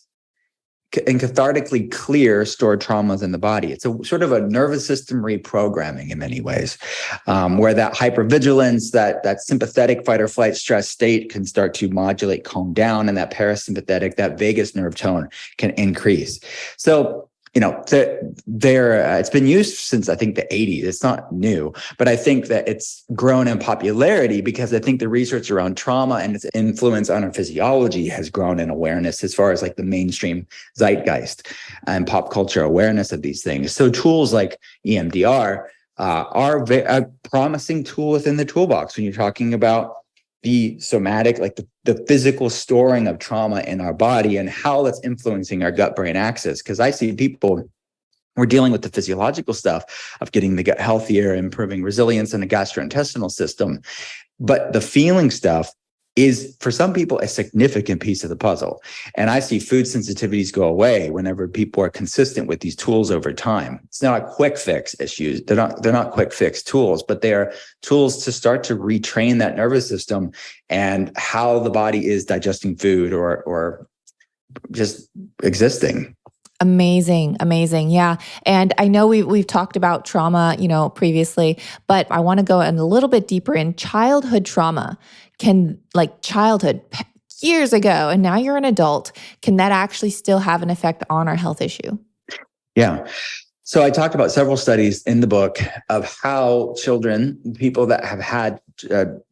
and cathartically clear stored traumas in the body. It's a sort of a nervous system reprogramming in many ways, where that hypervigilance, that sympathetic fight or flight stress state can start to modulate, calm down, and that parasympathetic, that vagus nerve tone can increase. So it's been used since I think the 80s. It's not new, but I think that it's grown in popularity because I think the research around trauma and its influence on our physiology has grown in awareness as far as like the mainstream zeitgeist and pop culture awareness of these things. So tools like EMDR are a promising tool within the toolbox when you're talking about the somatic, like the physical storing of trauma in our body and how that's influencing our gut-brain axis. Because I see people, we're dealing with the physiological stuff of getting the gut healthier, improving resilience in the gastrointestinal system. But the feeling stuff is, for some people, a significant piece of the puzzle. And I see food sensitivities go away whenever people are consistent with these tools over time. It's not a quick fix issues. They're not quick fix tools, but they are tools to start to retrain that nervous system and how the body is digesting food or just existing. Amazing. Amazing. Yeah. And I know we've talked about trauma, previously, but I want to go in a little bit deeper in childhood trauma. Can childhood years ago, and now you're an adult, can that actually still have an effect on our health issue? Yeah. So I talked about several studies in the book of how children, people that have had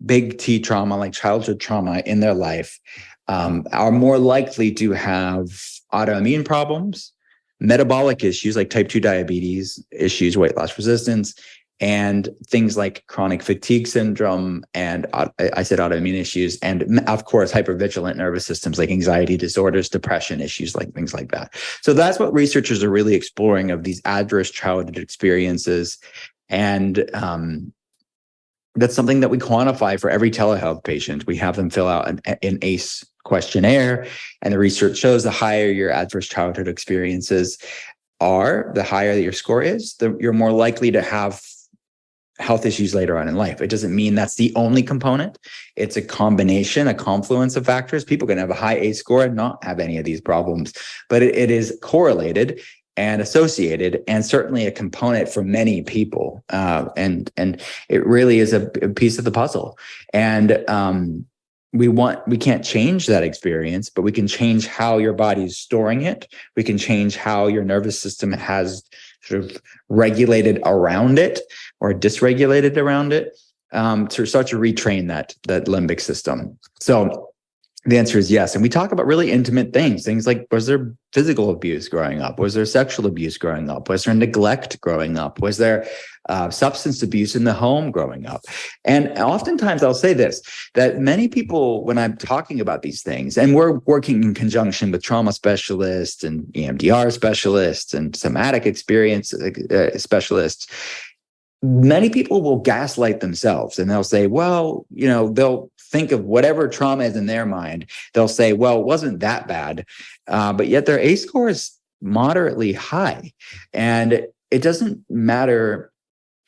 big T trauma, like childhood trauma in their life, are more likely to have autoimmune problems, metabolic issues like type 2 diabetes issues, weight loss resistance, and things like chronic fatigue syndrome, and I said autoimmune issues, and of course hypervigilant nervous systems like anxiety disorders, depression issues, like things like that. So that's what researchers are really exploring of these adverse childhood experiences, and that's something that we quantify for every telehealth patient. We have them fill out an ACE questionnaire, and the research shows the higher your adverse childhood experiences are, the higher your score is, you're more likely to have health issues later on in life. It doesn't mean that's the only component. It's a combination, a confluence of factors. People can have a high ACE score and not have any of these problems, but it is correlated and associated, and certainly a component for many people. And it really is a piece of the puzzle. And we can't change that experience, but we can change how your body is storing it. We can change how your nervous system has sort of regulated around it or dysregulated around it, to start to retrain that limbic system. So the answer is yes. And we talk about really intimate things like, was there physical abuse growing up? Was there sexual abuse growing up? Was there neglect growing up? Was there substance abuse in the home growing up? And oftentimes I'll say this, that many people, when I'm talking about these things, and we're working in conjunction with trauma specialists and EMDR specialists and somatic experience specialists, many people will gaslight themselves, and they'll say, well, they'll think of whatever trauma is in their mind. They'll say, well, it wasn't that bad. But yet their ACE score is moderately high. And it doesn't matter.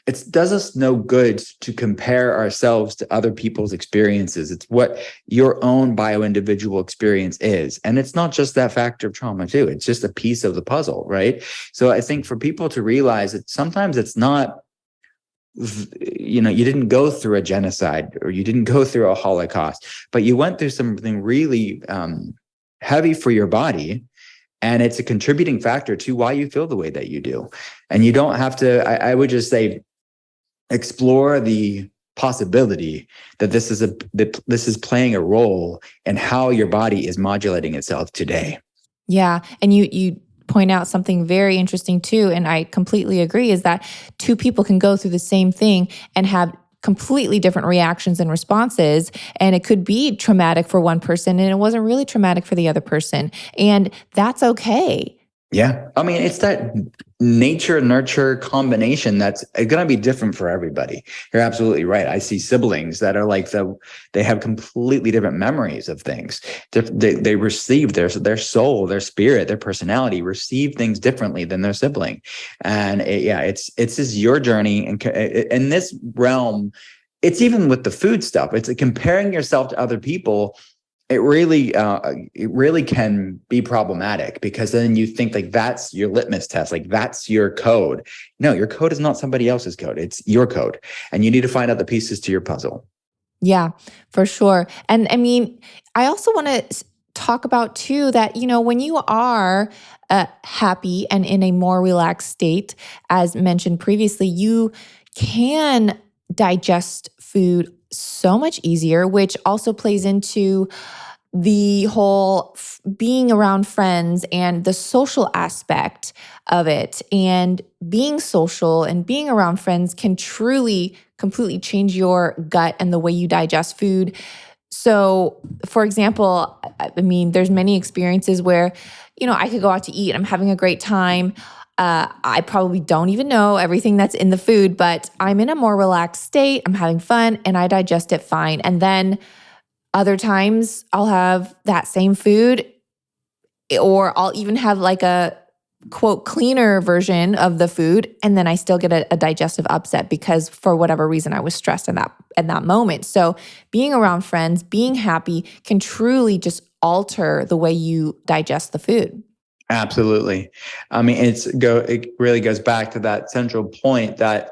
It does us no good to compare ourselves to other people's experiences. It's what your own bio-individual experience is. And it's not just that factor of trauma too. It's just a piece of the puzzle, right? So I think for people to realize that sometimes it's not, you didn't go through a genocide or you didn't go through a Holocaust, but you went through something really heavy for your body. And it's a contributing factor to why you feel the way that you do. And you don't have to, I would just say, explore the possibility that this is playing a role in how your body is modulating itself today. Yeah. And you point out something very interesting too, and I completely agree, is that two people can go through the same thing and have completely different reactions and responses. And it could be traumatic for one person and it wasn't really traumatic for the other person. And that's okay. Yeah. I mean, it's that nature-nurture combination that's going to be different for everybody. You're absolutely right. I see siblings that are like they have completely different memories of things. They receive their soul, their spirit, their personality receive things differently than their sibling. And it's just your journey. And in this realm, it's even with the food stuff. It's comparing yourself to other people. It really can be problematic, because then you think like that's your litmus test, like that's your code. No, your code is not somebody else's code. It's your code. And you need to find out the pieces to your puzzle. Yeah, for sure. And I mean, I also want to talk about too that, when you are happy and in a more relaxed state, as mentioned previously, you can digest food so much easier, which also plays into the whole being around friends and the social aspect of it. And being social and being around friends can truly completely change your gut and the way you digest food. So, for example, I mean, there's many experiences where, I could go out to eat, I'm having a great time. I probably don't even know everything that's in the food, but I'm in a more relaxed state, I'm having fun, and I digest it fine. And then other times I'll have that same food, or I'll even have like a quote cleaner version of the food, and then I still get a digestive upset because for whatever reason I was stressed in that moment. So being around friends, being happy can truly just alter the way you digest the food. Absolutely. I mean, it really goes back to that central point that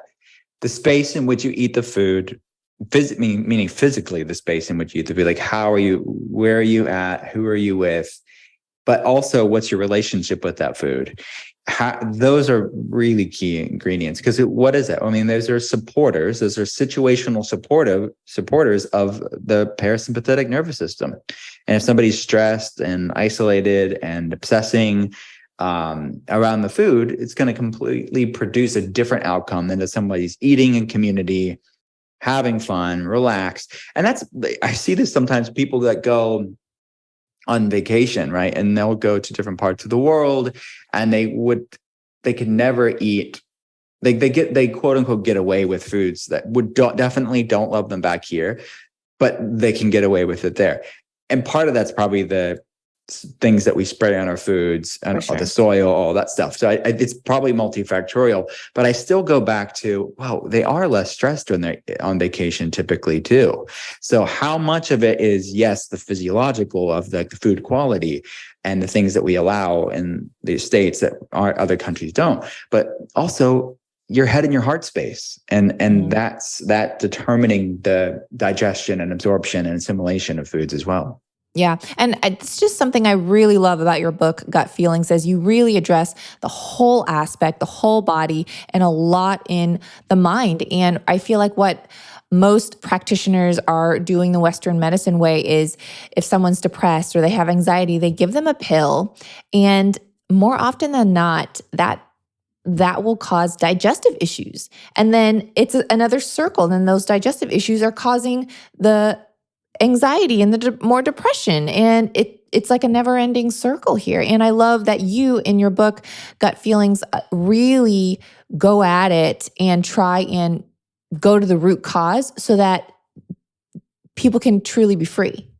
the space in which you eat the food, meaning physically the space in which you eat the food, like where are you at, who are you with, but also what's your relationship with that food? Those are really key ingredients, because what is it? I mean, those are supporters. Those are situational supporters of the parasympathetic nervous system. And if somebody's stressed and isolated and obsessing around the food, it's going to completely produce a different outcome than if somebody's eating in community, having fun, relaxed. And I see this sometimes, people that go on vacation, right? And they'll go to different parts of the world, and they could never eat. They quote unquote get away with foods that definitely don't love them back here, but they can get away with it there. And part of that's probably the things that we spray on our foods and the soil, all that stuff. So it's probably multifactorial, but I still go back to, wow, they are less stressed when they're on vacation typically too. So how much of it is, yes, the physiological of the food quality and the things that we allow in the States that other countries don't, but also your head and your heart space. And that's determining the digestion and absorption and assimilation of foods as well. Yeah. And it's just something I really love about your book, Gut Feelings, is you really address the whole aspect, the whole body, and a lot in the mind. And I feel like what most practitioners are doing the Western medicine way is, if someone's depressed or they have anxiety, they give them a pill. And more often than not, that will cause digestive issues. And then it's another circle. And then those digestive issues are causing the anxiety and the more depression. And it's like a never-ending circle here. And I love that you, in your book, Gut Feelings, really go at it and try and go to the root cause so that people can truly be free.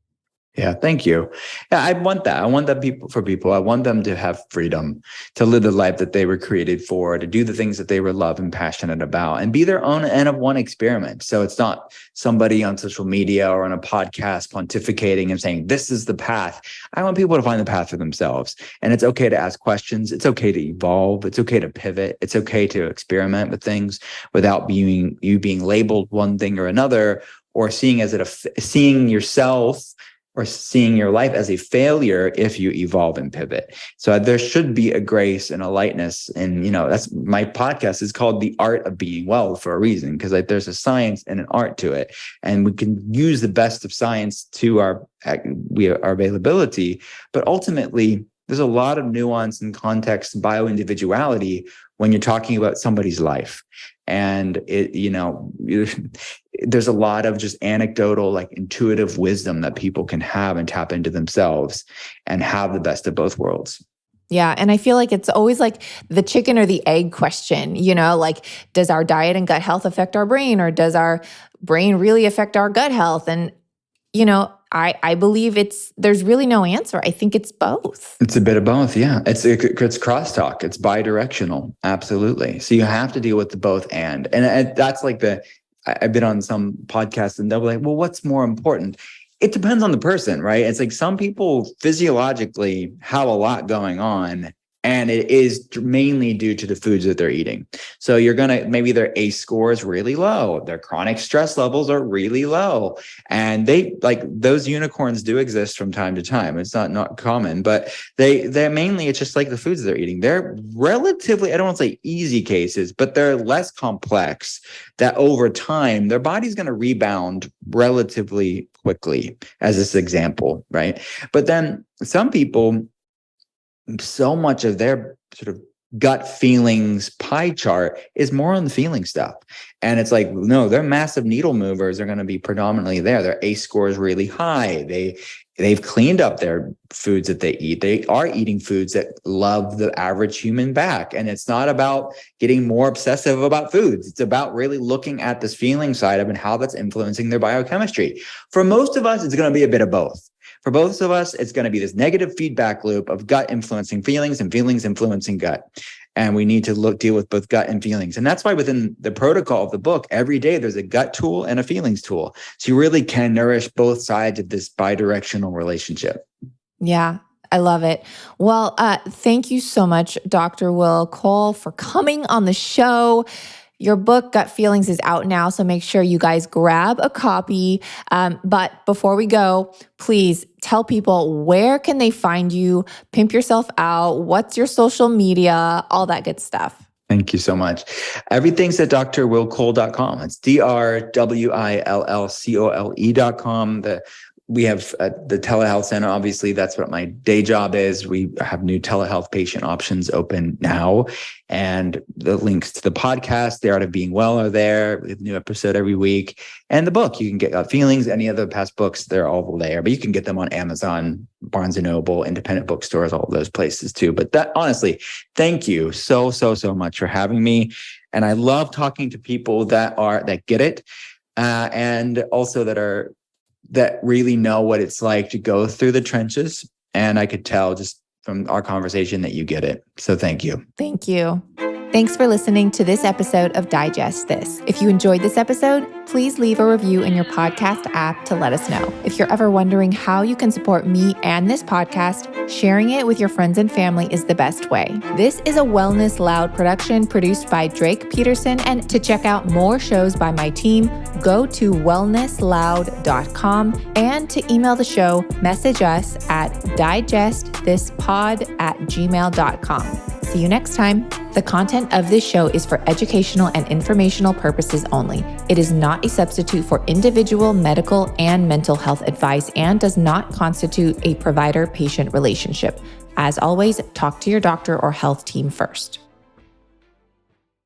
Yeah, thank you. Yeah, I want that. I want that for people. I want them to have freedom to live the life that they were created for, to do the things that they were loved and passionate about, and be their own N of one experiment. So it's not somebody on social media or on a podcast pontificating and saying, this is the path. I want people to find the path for themselves. And it's okay to ask questions. It's okay to evolve. It's okay to pivot. It's okay to experiment with things without being labeled one thing or another, or seeing yourself or seeing your life as a failure if you evolve and pivot. So there should be a grace and a lightness. And, that's my podcast is called The Art of Being Well for a reason, because there's a science and an art to it. And we can use the best of science to our availability. But ultimately, there's a lot of nuance and context, bio-individuality when you're talking about somebody's life. And there's a lot of just anecdotal, like intuitive wisdom that people can have and tap into themselves and have the best of both worlds. Yeah. And I feel like it's always like the chicken or the egg question, like, does our diet and gut health affect our brain, or does our brain really affect our gut health? And, I believe there's really no answer. I think it's both. It's a bit of both. Yeah. It's crosstalk. It's bidirectional. Absolutely. So you have to deal with the both and that's like I've been on some podcasts and they'll be like, well, what's more important? It depends on the person, right? It's like some people physiologically have a lot going on, and it is mainly due to the foods that they're eating. So maybe their ACE score is really low. Their chronic stress levels are really low. And those unicorns do exist from time to time. It's not common, but they're mainly, it's just like the foods they're eating. They're relatively, I don't want to say easy cases, but they're less complex, that over time, their body's going to rebound relatively quickly, as this example, right? But then some people, so much of their sort of gut feelings pie chart is more on the feeling stuff. And it's like, no, their massive needle movers are going to be predominantly there. Their ACE score is really high. They've cleaned up their foods that they eat. They are eating foods that love the average human back. And it's not about getting more obsessive about foods. It's about really looking at this feeling side of and how that's influencing their biochemistry. For most of us, it's going to be a bit of both. For both of us, it's going to be this negative feedback loop of gut influencing feelings and feelings influencing gut. And we need to deal with both gut and feelings. And that's why within the protocol of the book, every day there's a gut tool and a feelings tool. So you really can nourish both sides of this bidirectional relationship. Yeah, I love it. Well, thank you so much, Dr. Will Cole, for coming on the show. Your book, Gut Feelings, is out now, so make sure you guys grab a copy. But before we go, please tell people, where can they find you? Pimp yourself out. What's your social media? All that good stuff. Thank you so much. Everything's at drwillcole.com. It's drwillcole.com. We have the telehealth center. Obviously, that's what my day job is. We have new telehealth patient options open now. And the links to the podcast, The Art of Being Well, are there. We have a new episode every week. And the book, you can get Gut Feelings, any other past books, they're all there. But you can get them on Amazon, Barnes & Noble, independent bookstores, all of those places too. But that, honestly, thank you so much for having me. And I love talking to people that get it, and also that really know what it's like to go through the trenches. And I could tell just from our conversation that you get it. So thank you. Thank you. Thanks for listening to this episode of Digest This. If you enjoyed this episode, please leave a review in your podcast app to let us know. If you're ever wondering how you can support me and this podcast, sharing it with your friends and family is the best way. This is a Wellness Loud production produced by Drake Peterson. And to check out more shows by my team, go to wellnessloud.com. And to email the show, message us at digestthispod@gmail.com. See you next time. The content of this show is for educational and informational purposes only. It is not a substitute for individual medical and mental health advice and does not constitute a provider-patient relationship. As always, talk to your doctor or health team first.